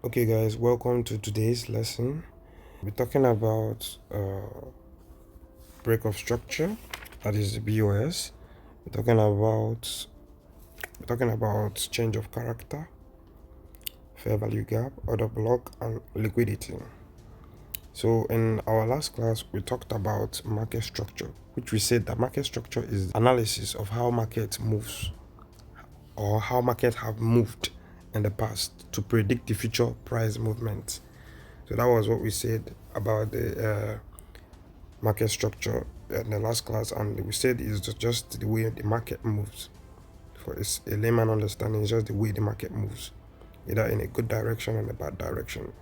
Okay guys, welcome to today's lesson. We're talking about break of structure, that is the BOS. We're talking about change of character, fair value gap, order block, and liquidity. So in our last class we talked about market structure, which we said that market structure is analysis of how market moves or how markets have moved in the past to predict the future price movement. So that was what we said about the market structure in the last class, and we said it's just the way the market moves. For a layman understanding, it's just the way the market moves, either in a good direction and a bad direction.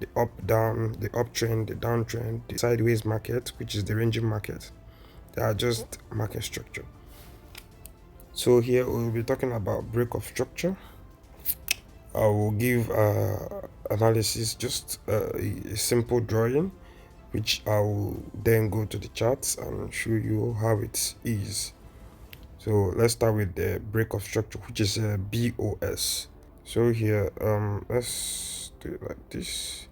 The up, down, the uptrend, the downtrend, the sideways market, which is the ranging market. They are just market structure. So here we'll be talking about break of structure. I will give analysis, just a simple drawing, which I will then go to the charts and show you how it is. So let's start with the break of structure, which is a BOS. So here, let's do it like this.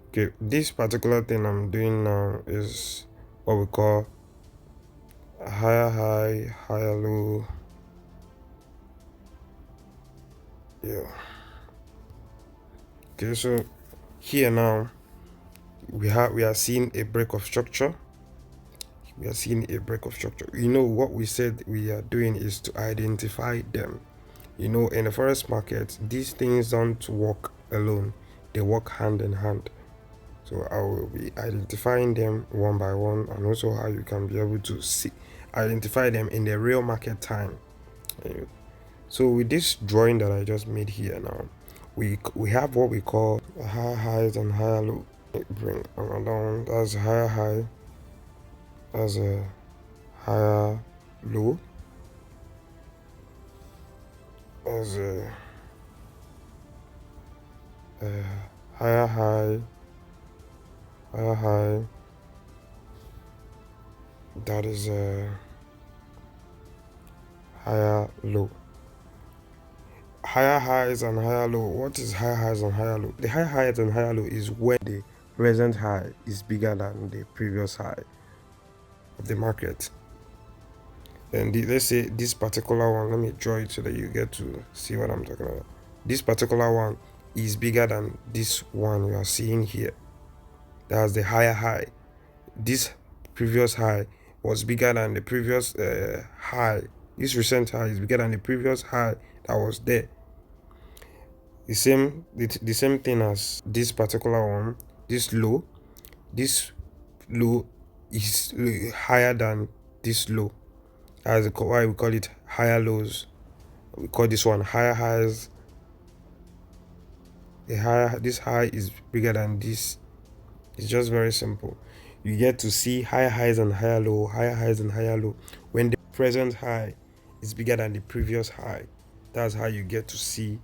Okay, this particular thing I'm doing now is what we call higher high, higher low. Yeah. Okay, so here now we are seeing a break of structure. We are seeing a break of structure. You know what we said we are doing is to identify them. You know, in the forex market, these things don't work alone, they work hand in hand. So I will be identifying them one by one, and also how you can be able to identify them in the real market time. So with this drawing that I just made here now, we have what we call higher highs and higher low. Bring another one. That's higher high, that's a higher low, as a higher high, higher high, that is a higher low. Higher highs and higher low. What is higher highs and higher low? The higher highs and higher low is when the present high is bigger than the previous high of the market. And let's say this particular one, let me draw it so that you get to see what I'm talking about. This particular one is bigger than this one you are seeing here. That's the higher high. This previous high was bigger than the previous high. This recent high is bigger than the previous high that was there. The same thing as this particular one. This low is higher than this low. That's why we call it higher lows. We call this one higher highs. This high is bigger than this. It's just very simple. You get to see higher highs and higher low, higher highs and higher low when the present high is bigger than the previous high. That's how you get to see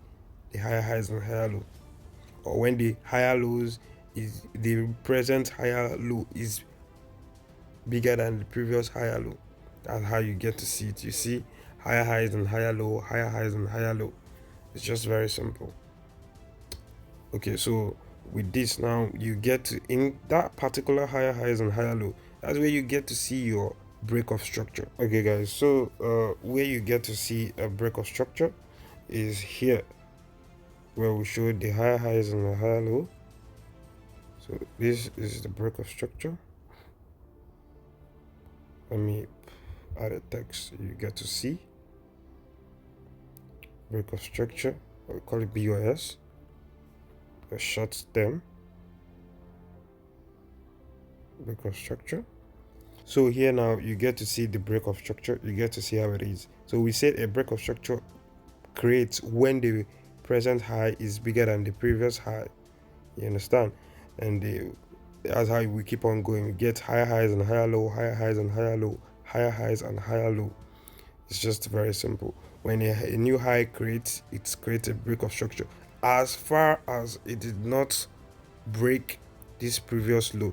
the higher highs and higher low. Or when the higher lows is the present higher low is bigger than the previous higher low. That's how you get to see it. You see higher highs and higher low, higher highs and higher low. It's just very simple. Okay, so with this now, you get to, in that particular higher highs and higher low, that's where you get to see your break of structure. Okay guys, so where you get to see a break of structure is here, where we show the higher highs and the higher low. So this is the break of structure. Let me add a text so you get to see break of structure. We call it BOS, a short term break of structure. So here now you get to see the break of structure. You get to see how it is. So we said a break of structure creates when the present high is bigger than the previous high. You understand? And that's how we keep on going. We get higher highs and higher low, higher highs and higher low, higher highs and higher low. It's just very simple. When a new high creates, it creates a break of structure. As far as it did not break this previous low,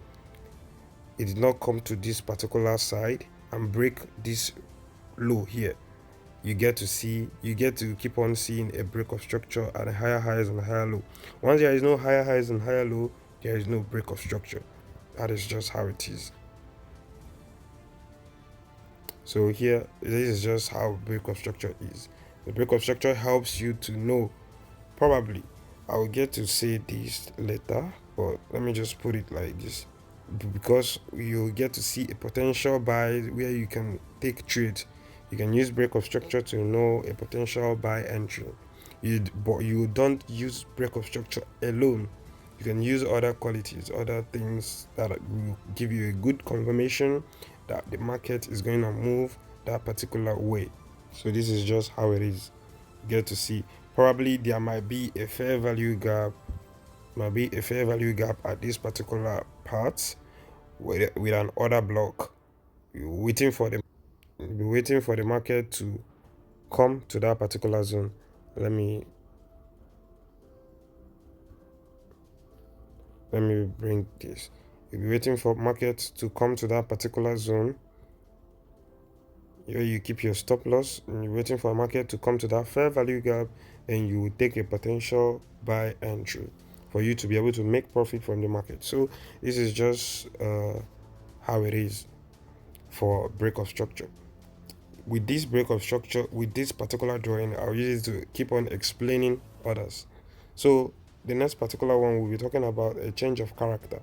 it did not come to this particular side and break this low here, you get to keep on seeing a break of structure at a higher highs and higher low. Once there is no higher highs and higher low, there is no break of structure. That is just how it is. So here, this is just how break of structure is. The break of structure helps you to know, probably I will get to say this later, but let me just put it like this, because you get to see a potential buy where you can take trade. You can use break of structure to know a potential buy entry. But you don't use break of structure alone. You can use other qualities, other things that will give you a good confirmation that the market is going to move that particular way. So this is just how it is. You get to see, probably there might be a fair value gap, at this particular part with an order block. You're waiting for the market to come to that particular zone. Let me bring this. You'll be waiting for market to come to that particular zone. Here you keep your stop loss, and you're waiting for market to come to that fair value gap, and you will take a potential buy entry for you to be able to make profit from the market. So this is just how it is for break of structure. With this break of structure, with this particular drawing, I'll use it to keep on explaining others. So the next particular one, we'll be talking about a change of character.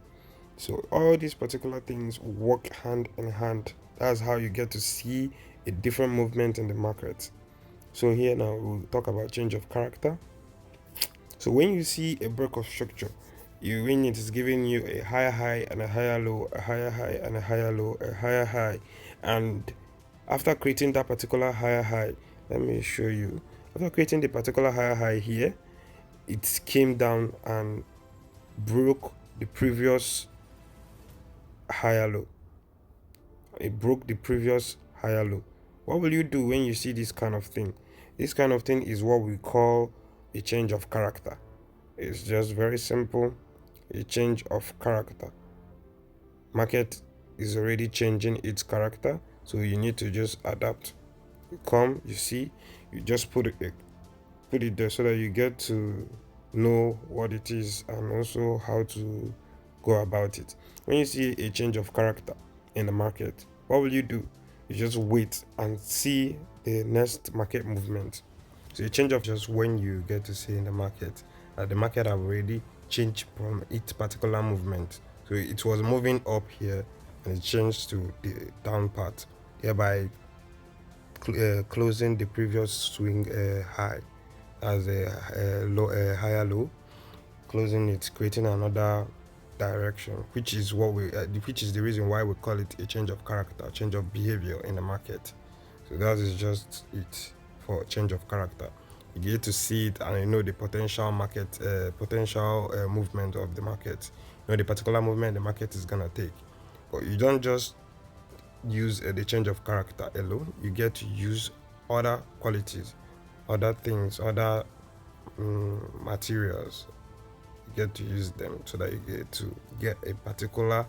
So all these particular things work hand in hand. That's how you get to see a different movement in the market. So here now we'll talk about change of character. So when you see a break of structure, when it is giving you a higher high and a higher low, a higher high and a higher low, a higher high, and after creating that particular higher high, let me show you. After creating the particular higher high here, it came down and broke the previous higher low. It broke the previous higher low. What will you do when you see this kind of thing? This kind of thing is what we call a change of character. It's just very simple. A change of character. Market is already changing its character, so you need to just adapt. You come, you see, you just put it there so that you get to know what it is and also how to go about it. When you see a change of character in the market, what will you do? You just wait and see the next market movement. So a change of just when you get to see in the market that the market have already changed from its particular movement. So it was moving up here and it changed to the down part, thereby closing the previous swing high as a higher low, closing it, creating another direction, which is the reason why we call it a change of character, change of behavior in the market. So that is just it for change of character. You get to see it and you know the potential movement of the market. You know the particular movement the market is gonna take, but you don't just use the change of character alone. You get to use other qualities, other things, other materials. You get to use them so that you get to get a particular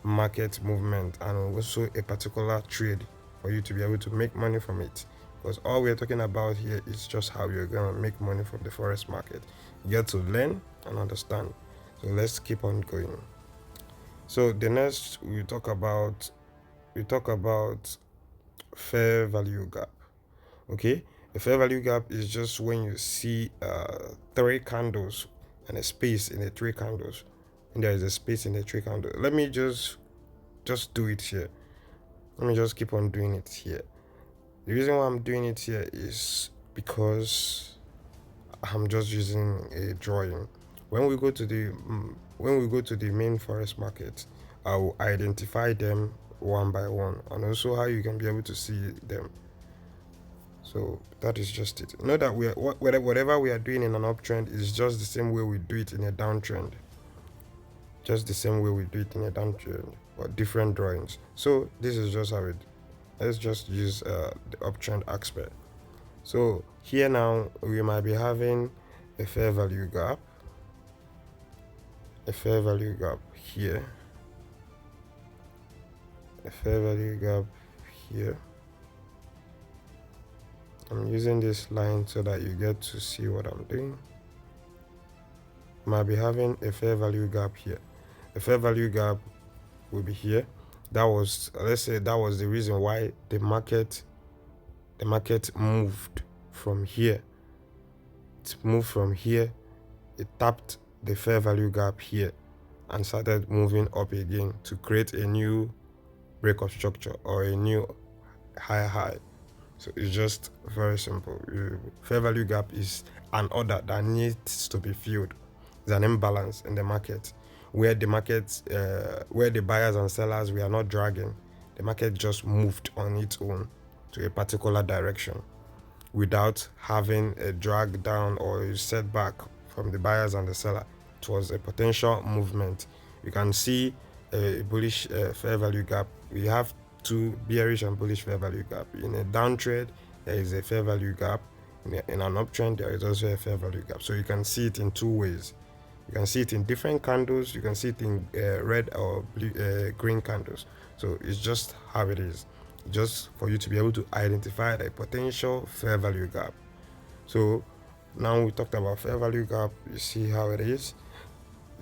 market movement and also a particular trade for you to be able to make money from it. Because all we're talking about here is just how you're gonna make money from the forex market. You get to learn and understand. So let's keep on going. So the next we talk about fair value gap. Okay, a fair value gap is just when you see three candles and a space in the three candles, and there is a space in the three candles. Let me just do it here. Let me just keep on doing it here. The reason why I'm doing it here is because I'm just using a drawing. When we go to the main forest market, I will identify them one by one and also how you can be able to see them. So that is just it. Know that whatever we are doing in an uptrend is just the same way we do it in a downtrend. Just the same way we do it in a downtrend, but different drawings. So this is just how it. Let's just use the uptrend aspect. So here now we might be having a fair value gap. A fair value gap here. A fair value gap here. I'm using this line so that you get to see what I'm doing. Might be having a fair value gap here. The fair value gap will be here. That was, let's say, that was the reason why the market moved from here. It moved from here. It tapped the fair value gap here and started moving up again to create a new break of structure or a new higher high. So it's just very simple. Fair value gap is an order that needs to be filled. It's an imbalance in the market where where the buyers and sellers we are not dragging. The market just moved on its own to a particular direction without having a drag down or a setback from the buyers and the seller. It was a potential movement. You can see a bullish fair value gap. We have two bearish and bullish fair value gap. In a downtrend, there is a fair value gap. In an uptrend, there is also a fair value gap. So you can see it in two ways. You can see it in different candles. You can see it in red or blue, green candles. So it's just how it is, just for you to be able to identify the potential fair value gap. So now we talked about fair value gap. You see how it is,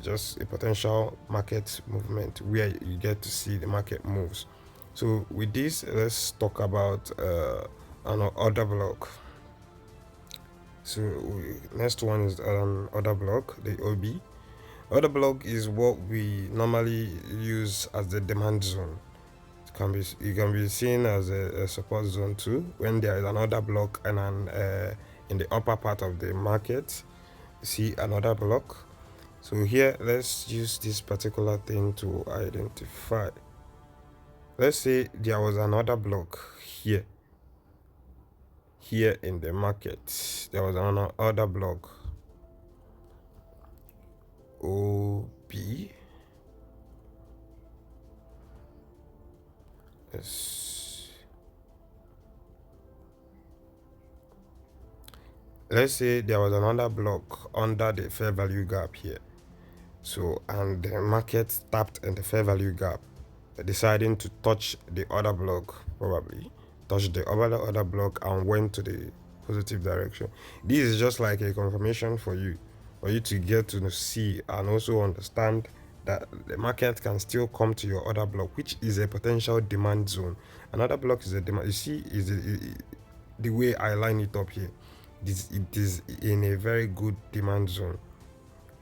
just a potential market movement where you get to see the market moves. So with this, let's talk about an order block. So next one is an order block, the OB. Order block is what we normally use as the demand zone. It can be seen as a support zone too when there is an order block and in the upper part of the market. See another block. So here, let's use this particular thing to identify. Let's say there was another block here in the market. There was another block OB. Let's say there was another block under the fair value gap here. So, and the market tapped in the fair value gap, deciding to touch the other block, probably touch the other block and went to the positive direction. This is just like a confirmation for you to get to see and also understand that the market can still come to your other block, which is a potential demand zone. Another block is a demand. You see, the way I line it up here. It is in a very good demand zone,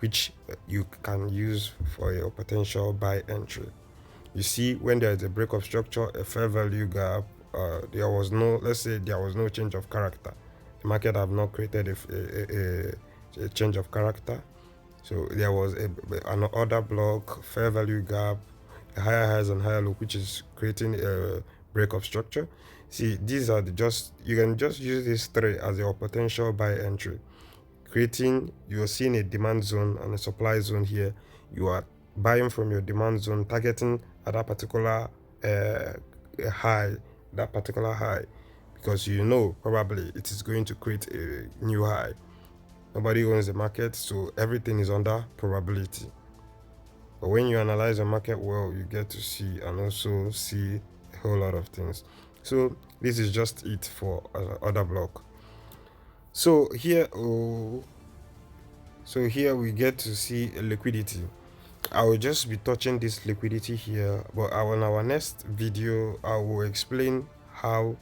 which you can use for your potential buy entry. You see, when there is a break of structure, a fair value gap, there was no, let's say there was no change of character. The market have not created a change of character. So there was an order block, fair value gap, higher highs and higher low, which is creating a break of structure. See, these are you can just use these three as your potential buy entry. You're seeing a demand zone and a supply zone here. You are buying from your demand zone, targeting at that particular high, because you know probably it is going to create a new high. Nobody owns the market, so everything is under probability. But when you analyze the market well, you get to see and also see a whole lot of things. So this is just it for other block. So here we get to see liquidity. I will just be touching this liquidity here, but on our next video I will explain how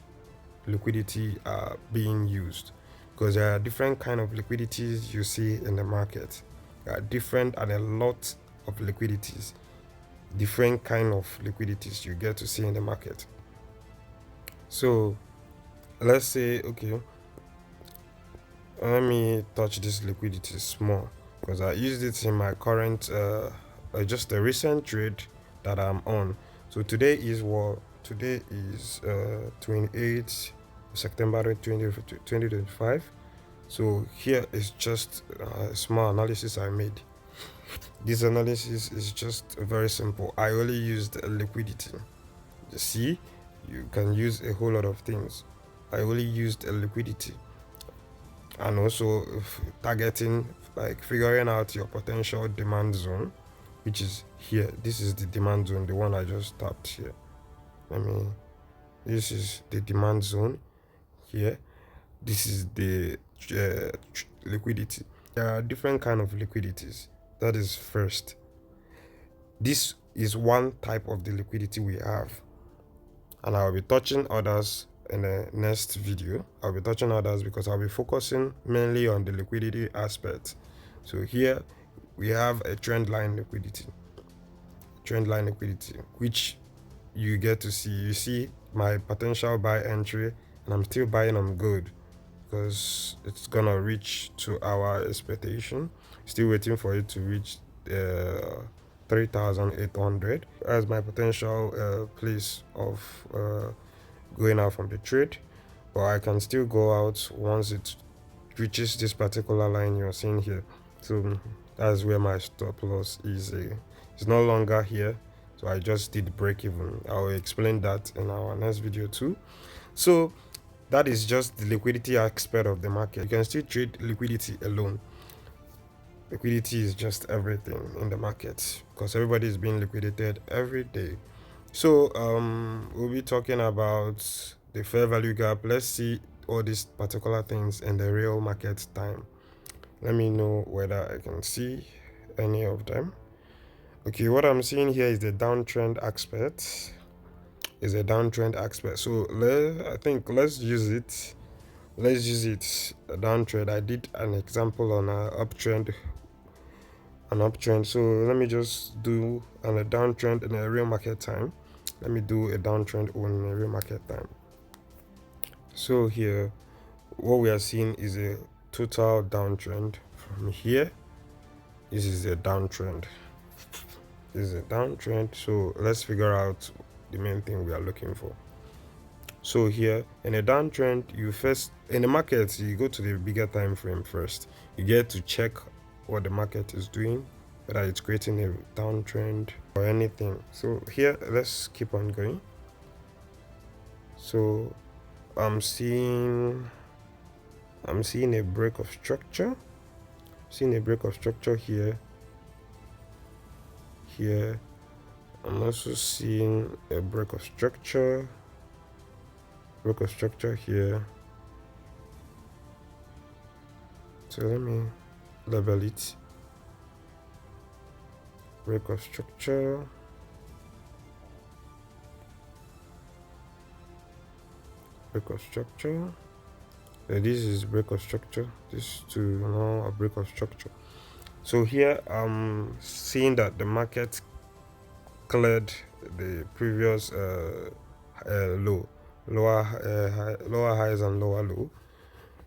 liquidity are being used, because there are different kind of liquidities you see in the market. There are different and a lot of liquidities, different kind of liquidities you get to see in the market. So let's say, okay, let me touch this liquidity small because I used it in my current just a recent trade that I'm on. So today is 28th September 2025. So here is just a small analysis I made. This analysis is just very simple. I only used liquidity. You see, you can use a whole lot of things. I only used a liquidity, and also targeting, like figuring out your potential demand zone, which is here. This is the demand zone, the one I just tapped here. This is the demand zone here. This is the liquidity. There are different kind of liquidities. That is first. This is one type of the liquidity we have, and I'll be touching others in the next video. I'll be touching others because I'll be focusing mainly on the liquidity aspect. So here we have a trend line liquidity. Which you get to see. You see my potential buy entry, and I'm still buying on good because it's gonna reach to our expectation. Still waiting for it to reach 3,800 as my potential place of going out from the trade, but I can still go out once it reaches this particular line you're seeing here. So that's where my stop loss is. It's no longer here, so I just did break even. I'll explain that in our next video too. So that is just the liquidity aspect of the market. You can still trade liquidity alone. Liquidity is just everything in the market because everybody is being liquidated every day. So we'll be talking about the fair value gap. Let's see all these particular things in the real market time. Let me know whether I can see any of them. Okay, what I'm seeing here is the downtrend aspect. So I think let's use it. Let's use it a downtrend. I did an example on an uptrend. So let me just do a downtrend in a real market time. Let me do a downtrend on a real market time. So here, what we are seeing is a total downtrend from here. This is a downtrend. So let's figure out the main thing we are looking for. So here in a downtrend, you first in the market, you go to the bigger time frame first. You get to check what the market is doing, whether it's creating a downtrend or anything. So here, let's keep on going. So I'm seeing a break of structure. Here I'm also seeing a break of structure here. So let me label it break of structure. So this is break of structure. This to now a break of structure. So here I'm seeing that the market cleared the previous lower highs and lower low.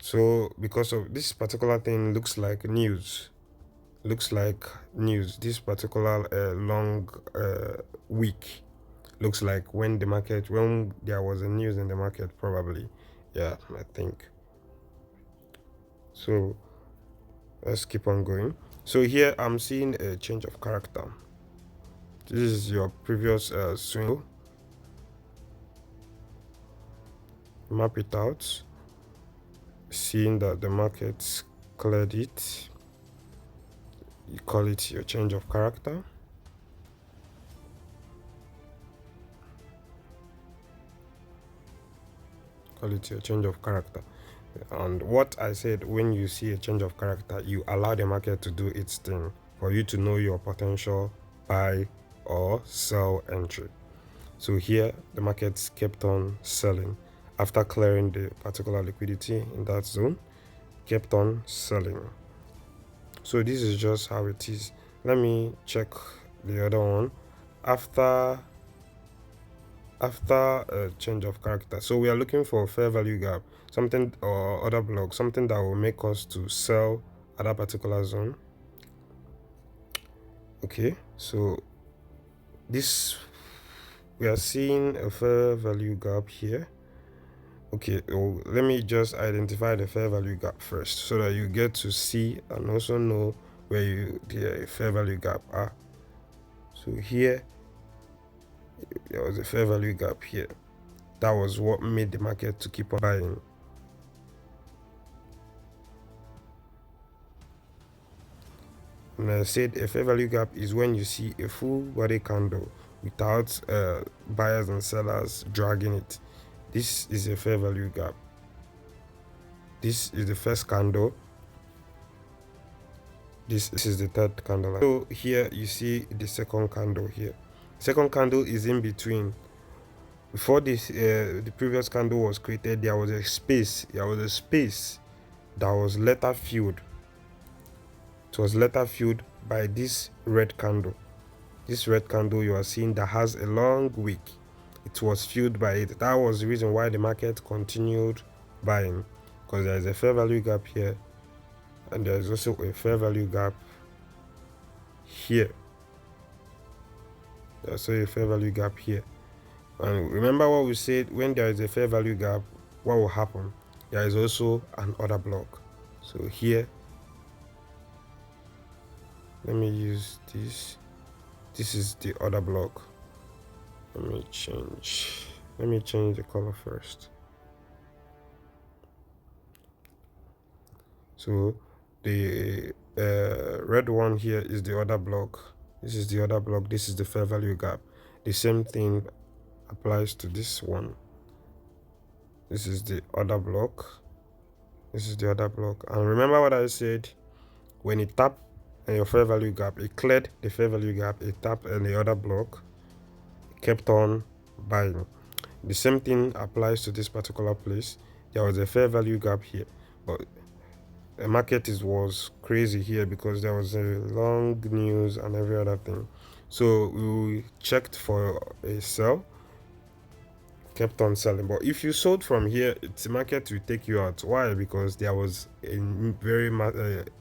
So because of this particular thing looks like news. This particular long week looks like when there was a news in the market, probably. Yeah, I think so. Let's keep on going. So here I'm seeing a change of character. This is your previous swing. Map it out. Seeing that the market cleared it, you call it your change of character. And what I said, when you see a change of character, you allow the market to do its thing for you to know your potential buy or sell entry. So here the market kept on selling after clearing the particular liquidity in that zone, kept on selling. So this is just how it is. Let me check the other one after a change of character. So we are looking for a fair value gap, something or other block, something that will make us to sell at that particular zone. Okay, so this we are seeing a fair value gap here. Okay, let me just identify the fair value gap first so that you get to see and also know where the fair value gap are. So here there was a fair value gap here. That was what made the market to keep on buying. And I said a fair value gap is when you see a full body candle without buyers and sellers dragging it. This is a fair value gap. This is the first candle. This is the third candle. So here you see the second candle here. Second candle is in between. Before this, the previous candle was created, there was a space. There was a space that was later filled. It was later filled by this red candle. This red candle you are seeing that has a long wick. It was filled by it. That was the reason why the market continued buying, because there is a fair value gap here, and there is also a fair value gap here. There's also a fair value gap here. And remember what we said, when there is a fair value gap, what will happen? There is also an order block. So here, let me use this. This is the order block. Let me change the color first. So the red one here is the order block. This is the order block. This is the fair value gap. The same thing applies to this one. This is the order block. This is the order block. And remember what I said, when it tapped your fair value gap, it cleared the fair value gap, it tapped and the order block, it kept on buying. The same thing applies to this particular place. There was a fair value gap here, but the market was crazy here because there was a long news and every other thing. So we checked for a sell, kept on selling. But if you sold from here, the market will take you out. Why? Because there was a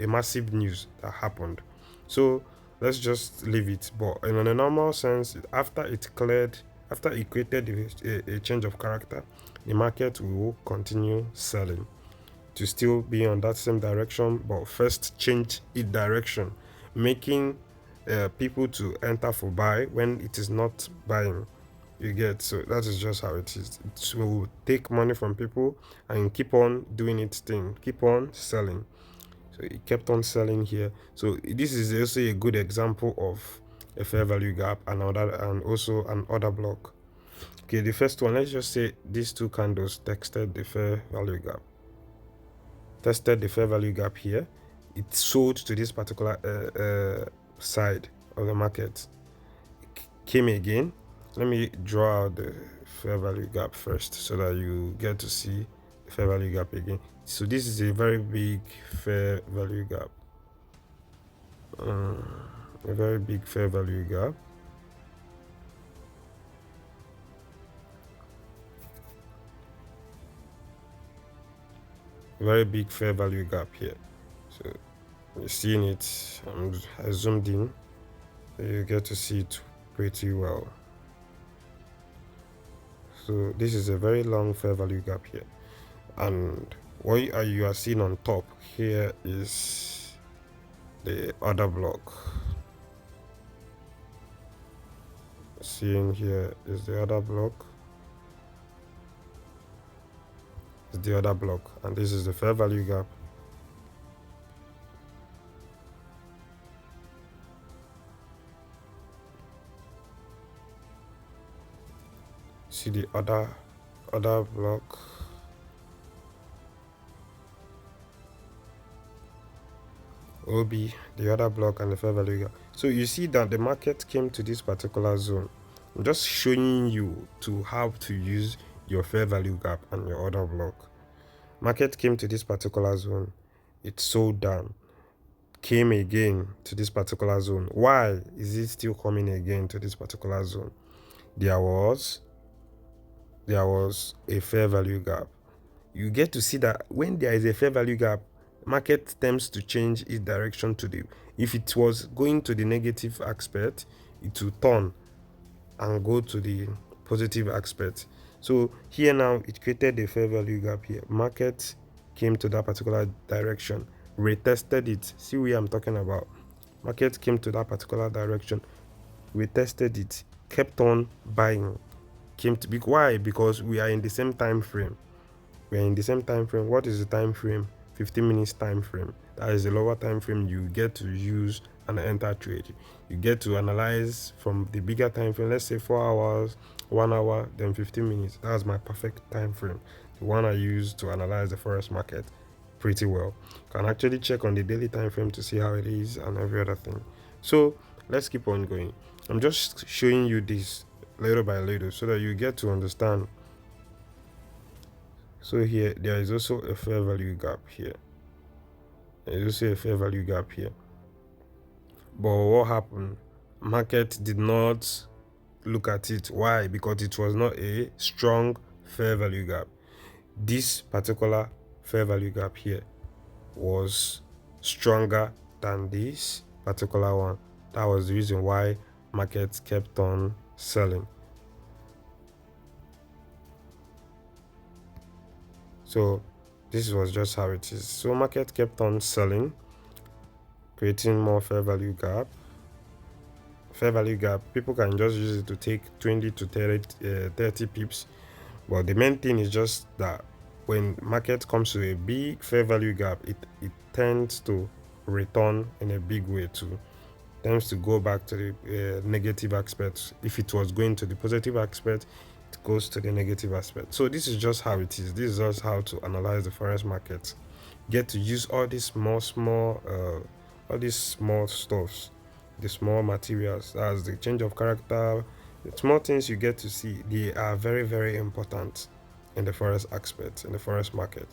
massive news that happened. So let's just leave it. But in a normal sense, after it cleared, after it created a change of character, the market will continue selling to still be on that same direction, but first change its direction, making people to enter for buy when it is not buying. You get? So that is just how it is. It will take money from people and keep on doing its thing, keep on selling. So it kept on selling here. So this is also a good example of a fair value gap and also an order block. Okay, the first one, let's just say these two candles tested the fair value gap. Tested the fair value gap here. It sold to this particular side of the market. It came again. Let me draw out the fair value gap first so that you get to see the fair value gap again. So this is a very big fair value gap. A very big fair value gap. Very big fair value gap here. So you're seeing it. I zoomed in, so you get to see it pretty well. So this is a very long fair value gap here, and what you are seeing on top here is the order block. Seeing here is the other block. Is the other block, and this is the fair value gap. See the other block. OB, the other block, and the fair value gap. So you see that the market came to this particular zone. I'm just showing you to how to use your fair value gap and your order block. Market came to this particular zone, it sold down, came again to this particular zone. Why is it still coming again to this particular zone? There was a fair value gap. You get to see that when there is a fair value gap, market tends to change its direction to the, if it was going to the negative aspect, it will turn and go to the positive aspect. So here now it created a fair value gap here. Market came to that particular direction, retested it. See where I'm talking about. Market came to that particular direction, retested it, kept on buying. Why? Because we are in the same time frame. We are in the same time frame. What is the time frame? 15 minutes time frame. That is the lower time frame you get to use and enter trade. You get to analyze from the bigger time frame, let's say 4 hours, 1 hour, then 15 minutes. That's my perfect time frame, the one I use to analyze the forex market. pretty well. You can actually check on the daily time frame to see how it is and every other thing. So let's keep on going. I'm just showing you this little by little so that you get to understand. So here there is also a fair value gap here. There is also a fair value gap here. But what happened? Market did not look at it. Why? Because it was not a strong fair value gap. This particular fair value gap here was stronger than this particular one. That was the reason why markets kept on selling. So this was just how it is. So market kept on selling, creating more fair value gap. Fair value gap, people can just use it to take 20 to 30 pips, but the main thing is just that when market comes to a big fair value gap, it tends to return in a big way too. Tends to go back to the negative aspect. If it was going to the positive aspect, it goes to the negative aspect. So this is just how it is. This is just how to analyze the forex market. Get to use all these all these small stuffs, the small materials, as the change of character, the small things you get to see. They are very important in the forex aspect, in the forex market.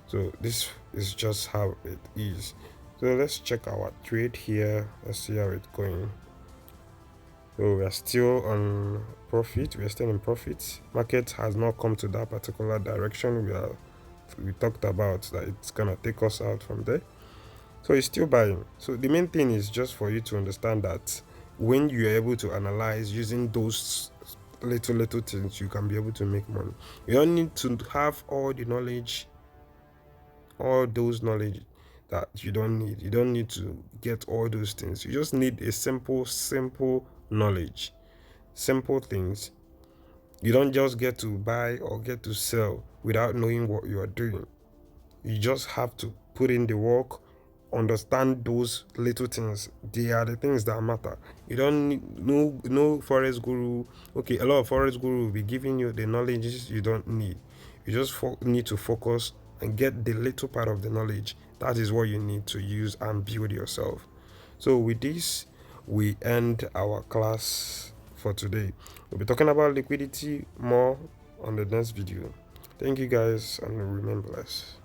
So this is just how it is. So let's check our trade here. Let's see how it's going. So we are still on profit. We are still in profit. Market has not come to that particular direction. We talked about that it's gonna take us out from there. So it's still buying. So the main thing is just for you to understand that when you are able to analyze using those little things, you can be able to make money. You don't need to have all the knowledge, all those knowledge that you don't need. You don't need to get all those things. You just need a simple knowledge, simple things. You don't just get to buy or get to sell without knowing what you are doing. You just have to put in the work, understand those little things. They are the things that matter. You don't need no forex guru. Okay, a lot of forex guru will be giving you the knowledge you don't need. You just need to focus and get the little part of the knowledge. That is what you need to use and build yourself. So with this, we end our class for today. We'll be talking about liquidity more on the next video. Thank you guys and remain blessed.